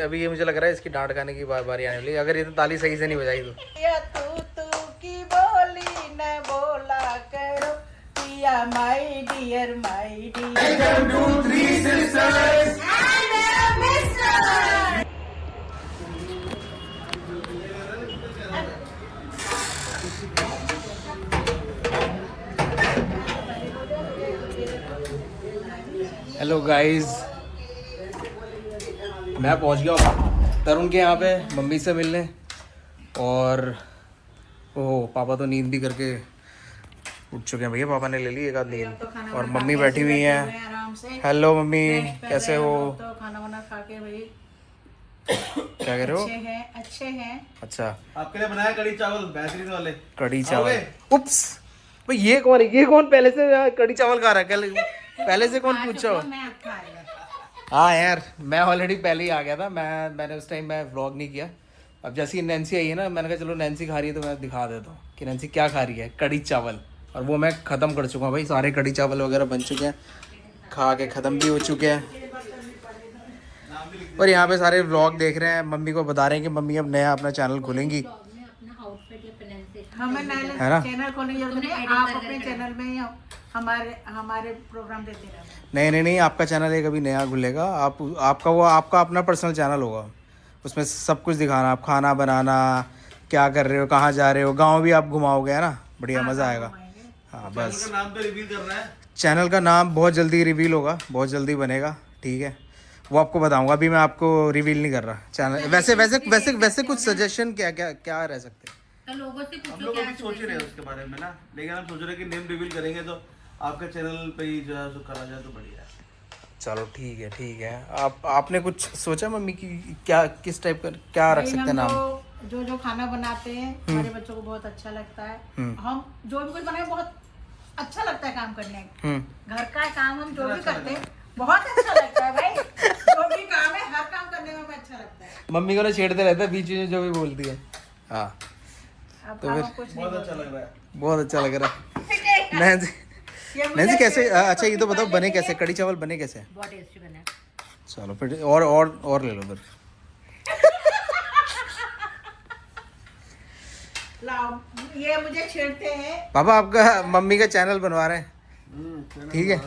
अभी ये मुझे लग रहा है इसकी डांट खाने की बारी आने वाली, अगर ये तो ताली सही से नहीं बजाई तो। तू की बोली न बोला करो पिया my dear my dear. Hello guys, मैं पहुंच गया हूँ तरुण के यहाँ पे मम्मी से मिलने, और ओह पापा तो नींद भी करके उठ चुके हैं भैया, पापा ने ले ली एक आध नींद, और मम्मी बैठी हुई हैं। हेलो मम्मी, कैसे हो? तो खाना वाना खा के भाई क्या कह रहे हो? अच्छे हैं। अच्छा, आपके लिए बनाया कढ़ी चावल बेहतरीन वाले। कढ़ी चावल? उप्स भाई, ये कौन पहले से कढ़ी चावल खा रहा है? पहले से कौन पूछा हो? हाँ यार, मैं ऑलरेडी पहले ही आ गया था। मैंने उस टाइम मैं व्लॉग नहीं किया। अब जैसी नैन्सी आई है ना, मैंने कहा चलो नैन्सी खा रही है तो मैं दिखा देता हूँ कि नैन्सी क्या खा रही है। कढ़ी चावल, और वो मैं ख़त्म कर चुका हूँ भाई। सारे कढ़ी चावल वगैरह बन चुके हैं, खा के ख़त्म भी हो चुके हैं। और यहाँ पे सारे व्लॉग देख रहे हैं, मम्मी को बता रहे हैं कि मम्मी अब नया अपना चैनल खोलेंगी, हमें है ना? चैनल खोलेंगे, आप अपने चैनल में हमारे प्रोग्राम देते रहना। नहीं, आपका चैनल एक अभी नया खुलेगा। आपका अपना पर्सनल चैनल होगा, उसमें सब कुछ दिखाना, आप खाना बनाना, क्या कर रहे हो, कहाँ जा रहे हो, गांव भी आप घुमाओगे, है ना? बढ़िया, मज़ा आएगा। हाँ बस, चैनल का नाम तो रिवील करना है। चैनल का नाम बहुत जल्दी रिवील होगा, बहुत जल्दी बनेगा, ठीक है? वो आपको बताऊंगा, अभी मैं आपको रिवील नहीं कर रहा चैनल। वैसे कुछ सजेशन क्या रह सकते हैं? लोगों से हम लोग अभी सोच ही रहे हैं उसके बारे में ना, लेकिन हम सोच रहे हैं कि नेम रिवील करेंगे तो आपके चैनल पे ही जो है सो करा जाए तो बढ़िया है। चलो ठीक है। आपने कुछ सोचा मम्मी की क्या, किस टाइप का क्या रख सकते हैं नाम? जो खाना बनाते हैं हमारे बच्चों को बहुत अच्छा लगता है। हम जो भी कुछ बनाए बहुत अच्छा लगता है काम करने। घर का काम हम जो भी करते हैं बहुत अच्छा लगता है भाई। जो भी काम है हर काम करने में हमें अच्छा लगता है। मम्मी को ना छेड़ते रहता है बीच में जो भी बोलती है। हाँ तो फिर बहुत अच्छा लग रहा है। बहुत अच्छा लग रहा है। नैन्सी कैसे, अच्छा ये तो बताओ बने कैसे, कढ़ी चावल बने कैसे? बहुत टेस्टी बना है। चलो फिर और ले लो फिर। ये मुझे छेड़ते हैं पापा, आपका मम्मी का चैनल बनवा रहे हैं, ठीक है?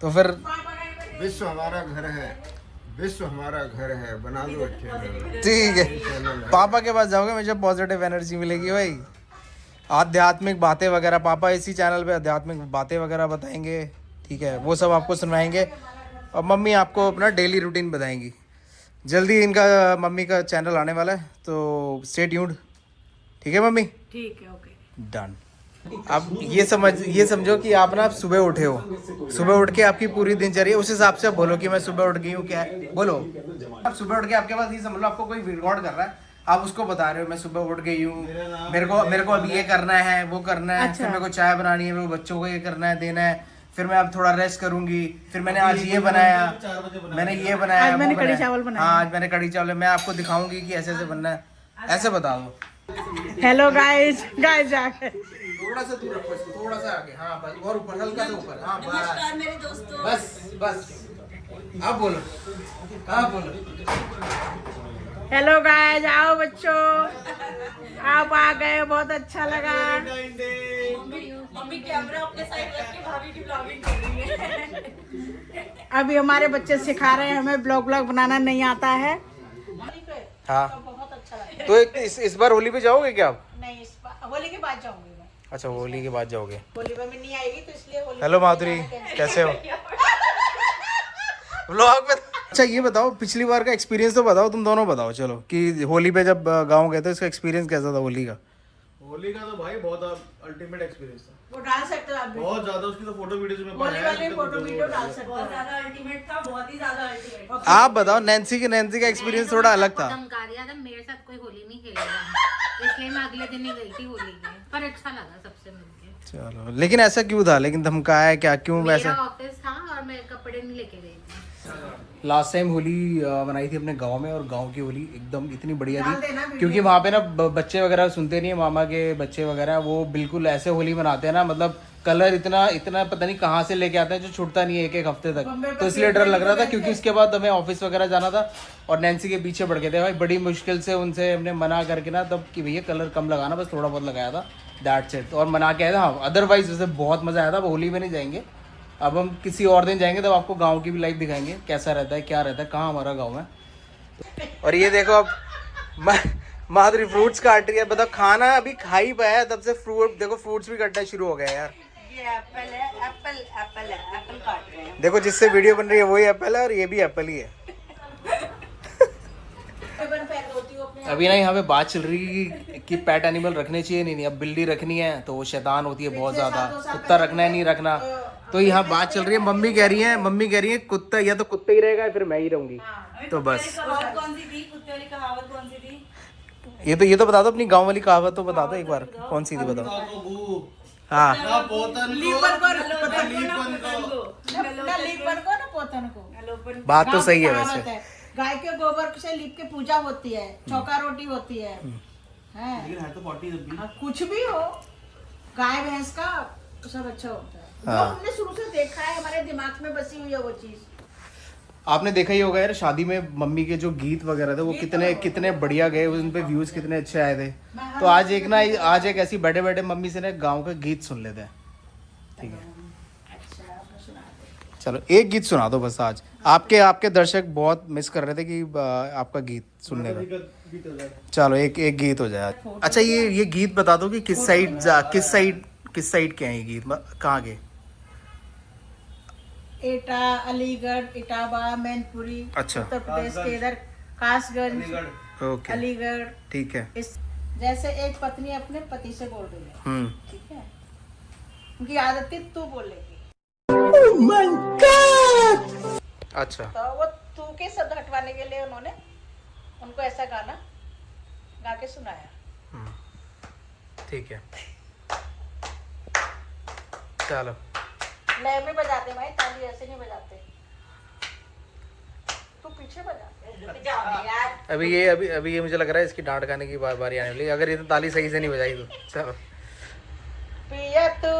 तो फिर विश्व हमारा घर है, विश्व हमारा घर है, बना दो अच्छे। ठीक है, पापा के पास जाओगे मुझे पॉजिटिव एनर्जी मिलेगी भाई। आध्यात्मिक बातें वगैरह, पापा इसी चैनल पे आध्यात्मिक बातें वगैरह बताएंगे, ठीक है? वो सब आपको सुनवाएंगे, और मम्मी आपको अपना डेली रूटीन बताएंगी। जल्दी इनका मम्मी का चैनल आने वाला है, तो स्टे ट्यून्ड, ठीक है मम्मी? ठीक है, ओके डन। अब ये समझो कि आप ना सुबह उठे हो, सुबह उठ के आपकी पूरी दिनचर्या, उस हिसाब से बोलो कि मैं सुबह उठ गई हूँ, क्या है बोलो। अब सुबह उठ के आपके पास ये समझ लो आपको कोई रिकॉर्ड कर रहा है, आप उसको बता रहे हो मैं सुबह उठ गई हूँ, मेरे को अभी ये करना है, वो करना है, फिर मेरे को चाय बनानी है, मेरे को बच्चों को ये करना है, देना है, फिर मैं अब थोड़ा रेस्ट करूंगी, फिर मैंने आज ये बनाया, मैंने ये बनाया, आज मैंने कढ़ी चावल बनाया। हाँ आज मैंने कढ़ी चावल, मैं आपको दिखाऊंगी कि ऐसे ऐसे बनना है, ऐसे बता दो। हेलो गाइस जाके थोड़ा सा दूर रखो इसको, थोड़ा सा आगे, हाँ बस, और ऊपर, हल्का सा ऊपर, हाँ नमस्कार मेरे दोस्तों। बस आप बोलो, आप बोलो। हेलो गाइस, आओ बच्चों, आप आ गए, बहुत अच्छा लगा। मम्मी कैमरा अपने साइड रख के भाभी की ब्लॉगिंग कर रही है। अभी हमारे बच्चे सिखा रहे हैं, हमें ब्लॉग बनाना नहीं आता है। हाँ बहुत अच्छा लगा। तो इस बार होली पे जाओगे क्या आप? नहीं, इस बार होली के बाद जाऊंगी मैं। अच्छा होली के बाद जाओगे। होली में नहीं आएगी तो इसलिए होली। हेलो माधुरी, कैसे हो? व्लॉग में। अच्छा ये बताओ, पिछली बार का एक्सपीरियंस तो बताओ, तुम दोनों बताओ चलो, कि होली पे जब गाँव गए थे इसका एक्सपीरियंस कैसा था होली का? होली का तो भाई बहुत अल्टीमेट एक्सपीरियंस था, वो डाल सकते हो आप भी। बहुत ज्यादा। उसकी तो फोटो वीडियोस में होली वाली फोटो वीडियो डाल सकते हो। बहुत ज्यादा अल्टीमेट था, बहुत ही ज्यादा अल्टीमेट। आप बताओ, नैन्सी का एक्सपीरियंस थोड़ा अलग था। धमकारिया था, मेरे साथ कोई होली नहीं खेलेगा, इसलिए मैं अगले दिन ही गई थी होली के, पर अच्छा लगा सबसे मिलके। चलो, लेकिन ऐसा क्यों था? लेकिन धमकाया क्या, क्यों वैसा? मेरा ऑफिस था और मैं कपड़े नहीं लेके गई थी। लास्ट टाइम होली मनाई थी अपने गांव में, और गांव की होली एकदम इतनी बढ़िया थी, क्योंकि वहाँ पे ना बच्चे वगैरह सुनते नहीं है, मामा के बच्चे वगैरह वो बिल्कुल ऐसे होली मनाते हैं ना, मतलब कलर इतना इतना पता नहीं कहाँ से लेके आते हैं जो छूटता नहीं है एक एक हफ्ते तक, तो इसलिए डर लग रहा था क्योंकि उसके बाद हमें ऑफिस वगैरह जाना था और नैन्सी के पीछे पड़ गए थे भाई, बड़ी मुश्किल से उनसे हमने मना करके ना तब कि भैया कलर कम लगाना, बस थोड़ा बहुत लगाया था, दैट्स इट, और मना के आया था। हाँ अदरवाइज वैसे बहुत मज़ा आया था। अब होली में नहीं जाएंगे, अब हम किसी और दिन जाएंगे, तब आपको गाँव की भी लाइफ दिखाएंगे कैसा रहता है, क्या रहता है, कहाँ हमारा गाँव है। और ये देखो अब माधुरी फ्रूट्स काट रही है, बताओ खाना अभी खा ही पाया है, तब से फ्रूट देखो, फ्रूट्स भी कटना शुरू हो गया यार। ये एप्पल है, एप्पल काट रहे हैं। देखो जिससे वीडियो बन रही है वही एप्पल है और ये भी एप्पल ही है। अभी ना यहाँ पे बात चल रही है कि पेट एनिमल रखने चाहिए नहीं, अब बिल्ली रखनी है तो वो शैतान होती है बहुत ज्यादा, कुत्ता रखना है नहीं रखना, तो यहाँ बात चल रही है। मम्मी कह रही है कुत्ता या तो कुत्ता ही रहेगा फिर मैं ही रहूंगी, तो बस। कहावत कौन सी थी? कुत्ते वाली कहावत कौन सी थी? ये तो बता दो, अपनी गाँव वाली कहावत तो बता दो एक बार, कौन सी थी बताओ। हाँ ना पोतन को बात तो सही है वैसे। गाय के गोबर से लीप के पूजा होती है, चौका रोटी होती है, लेकिन है तो पॉटी जब भी। कुछ भी हो, गाय भैंस का सब अच्छा होता है। हाँ। वो हमने शुरू से देखा है, हमारे दिमाग में बसी हुई है वो चीज। आपने देखा ही होगा यार, शादी में मम्मी के जो गीत वगैरह थे वो कितने बढ़िया गए, उन पे व्यूज कितने अच्छे आए थे। तो आज एक ऐसी बैठे बैठे मम्मी से ना गाँव का गीत सुन लेते हैं, ठीक है? चलो एक गीत सुना दो बस आज, आपके दर्शक बहुत मिस कर रहे थे कि आपका गीत सुनने का। चलो एक गीत हो जाए आज। अच्छा ये गीत बता दो कि किस साइड के हैं ये गीत, कहाँ के? एटा, अलीगढ़, इटावा, मैनपुरी, अच्छा। उत्तर प्रदेश के इधर कासगंज, ओके अलीगढ़, ठीक है। इस जैसे एक पत्नी अपने पति से बोल रही है, ठीक है, उनकी आदत थी तू बोलेगी। अच्छा, तो वो तू के शब्द हटवाने के लिए उन्होंने उनको ऐसा गाना गा के सुनाया। ठीक है, चलो। लय में बजाते भाई, ताली ऐसे नहीं बजाते, तू पीछे बजा। अभी ये मुझे लग रहा है इसकी डांट खाने की बारी आने वाली, अगर ये तो ताली सही से नहीं बजाई तो। चलो। पिया तू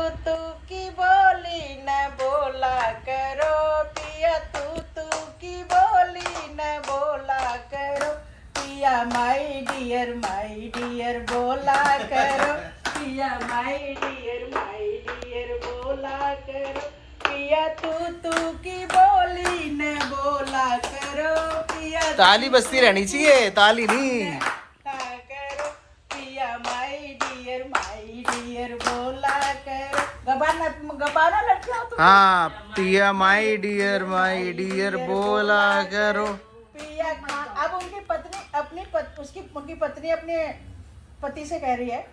की बोली न बोला करो, पिया तू की बोली न बोला करो, पिया माई डियर बोला करो, पिया माई डियर बोला करो, पिया तू की बोली न बोला करो, पिया ताली बजती रहनी चाहिए, ताली नहीं। करो, पिया माई डियर बोला करो। गबाना लड़कियां हो तुम। हाँ, पिया माई डियर बोला करो। पिया अब उनकी पत्नी उनकी पत्नी अपने पति से कह रही है,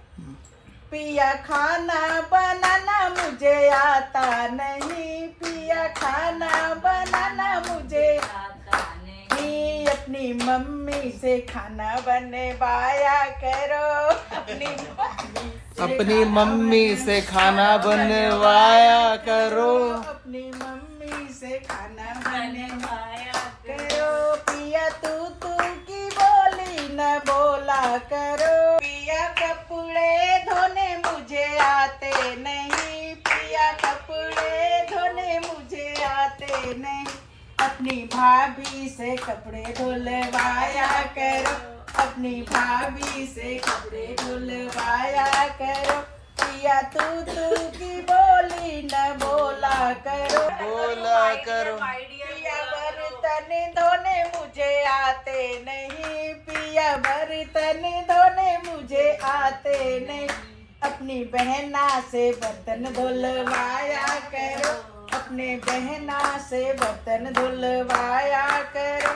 पिया खाना बनाना मुझे आता नहीं, पिया खाना बनाना मुझे आता नहीं, अपनी मम्मी से खाना बनवाया करो, अपनी मम्मी से खाना बनवाया करो, अपनी मम्मी से खाना बनवाया करो, पिया तू की बोली न बोला करो, पिया कपड़े धोने मुझे आते नहीं, पिया कपड़े धोने मुझे आते नहीं, अपनी भाभी से कपड़े धुलवाया करो, अपनी भाभी से कपड़े धुलवाया करो, पिया तू की बोली न बोला करो, पिया बर्तन धोने मुझे आते नहीं, पिया बर्तन धोने मुझे आते नहीं, अपनी बहना से बर्तन धुलवाया करो, अपने बहना से बर्तन धुलवाया करो।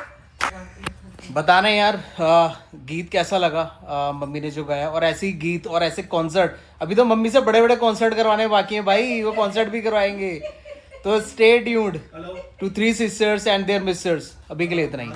बताना यार गीत कैसा लगा मम्मी ने जो गाया, और ऐसे ही गीत और ऐसे कॉन्सर्ट, अभी तो मम्मी से बड़े बड़े कॉन्सर्ट करवाने बाकी हैं भाई, वो कॉन्सर्ट भी करवाएंगे, तो stay tuned to 3 sisters and their misters. अभी के लिए इतना ही।